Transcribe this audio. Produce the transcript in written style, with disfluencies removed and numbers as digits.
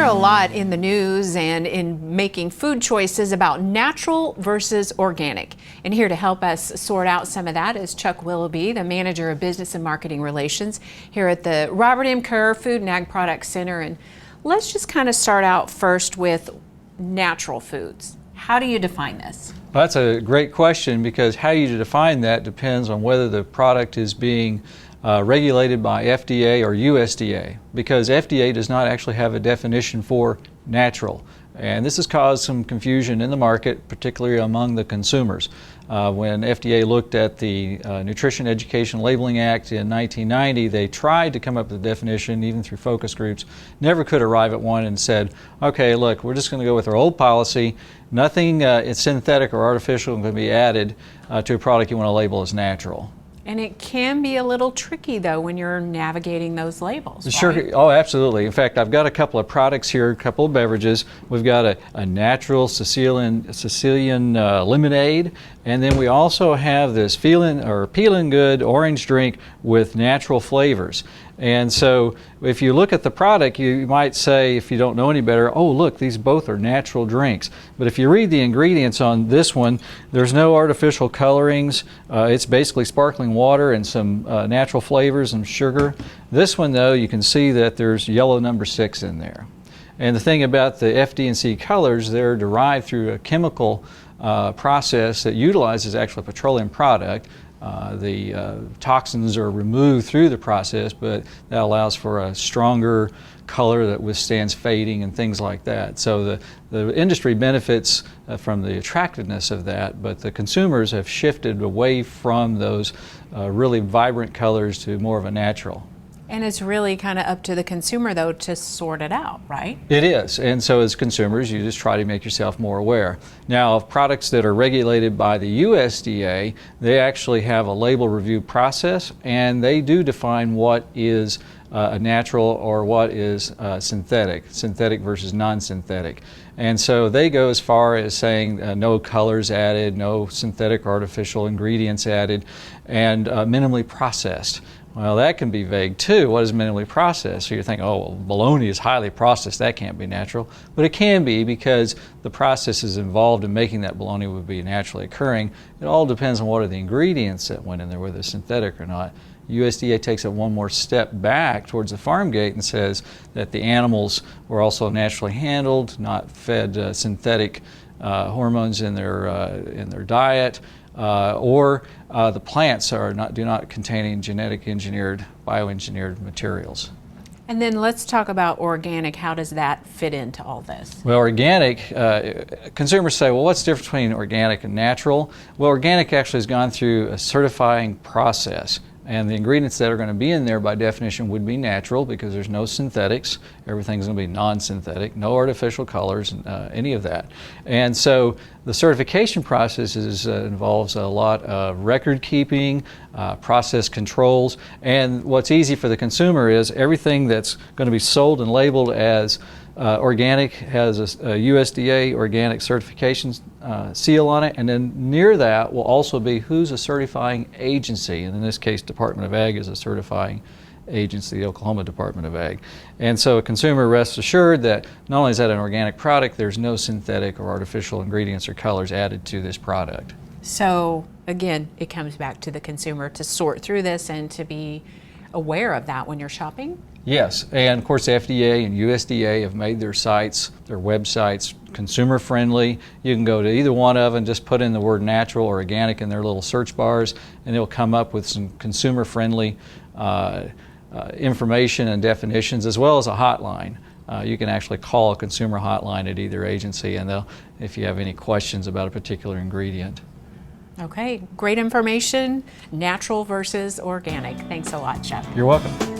a lot in the news and in making food choices about natural versus organic. And here to help us sort out some of that is Chuck Willoughby, the Manager of Business and Marketing Relations here at the Robert M. Kerr Food and Ag Products Center. And let's just kind of start out first with natural foods. How do you define this? Well, that's a great question, because how you define that depends on whether the product is being regulated by FDA or USDA, because FDA does not actually have a definition for natural. And this has caused some confusion in the market, particularly among the consumers. When FDA looked at the Nutrition Education Labeling Act in 1990, they tried to come up with a definition, even through focus groups, never could arrive at one, and said, okay, look, we're just going to go with our old policy. Nothing synthetic or artificial can be added to a product you want to label as natural. And it can be a little tricky, though, when you're navigating those labels. Sure. Right? Oh, absolutely. In fact, I've got a couple of products here, a couple of beverages. We've got a natural Sicilian lemonade, and then we also have this peeling good orange drink with natural flavors. And so if you look at the product, you might say, if you don't know any better, oh, look, these both are natural drinks. But if you read the ingredients on this one, there's no artificial colorings. It's basically sparkling water and some natural flavors and sugar. This one, though, you can see that there's yellow number 6 in there. And the thing about the FD&C colors, they're derived through a chemical process that utilizes actually a petroleum product. The toxins are removed through the process, but that allows for a stronger color that withstands fading and things like that. So the industry benefits from the attractiveness of that, but the consumers have shifted away from those really vibrant colors to more of a natural. And it's really kind of up to the consumer, though, to sort it out, right? It is. And so as consumers, you just try to make yourself more aware. Now, products that are regulated by the USDA, they actually have a label review process, and they do define what is a natural or what is synthetic versus non-synthetic. And so they go as far as saying no colors added, no synthetic or artificial ingredients added, and minimally processed. Well, that can be vague too. What is minimally processed? So you're thinking, oh, well, bologna is highly processed, that can't be natural. But it can be, because the processes involved in making that bologna would be naturally occurring. It all depends on what are the ingredients that went in there, whether it's synthetic or not. USDA takes it one more step back towards the farm gate and says that the animals were also naturally handled, not fed synthetic hormones in their diet, or the plants do not contain any genetic engineered, bioengineered materials. And then let's talk about organic. How does that fit into all this? Well, organic, consumers say, well, what's the difference between organic and natural? Well, organic actually has gone through a certifying process. And the ingredients that are going to be in there by definition would be natural, because there's no synthetics. Everything's going to be non-synthetic, no artificial colors, any of that. And so the certification process involves a lot of record keeping, process controls. And what's easy for the consumer is everything that's going to be sold and labeled as organic has a USDA organic certification seal on it, and then near that will also be who's a certifying agency, and in this case Department of Ag is a certifying agency, the Oklahoma Department of Ag. And so a consumer rests assured that not only is that an organic product, there's no synthetic or artificial ingredients or colors added to this product. So again, it comes back to the consumer to sort through this and to be aware of that when you're shopping? Yes, and of course FDA and USDA have made their sites, their websites, consumer friendly. You can go to either one of them, just put in the word natural or organic in their little search bars, and it'll come up with some consumer friendly information and definitions, as well as a hotline. You can actually call a consumer hotline at either agency, and if you have any questions about a particular ingredient. Okay, great information, natural versus organic. Thanks a lot, Chef. You're welcome.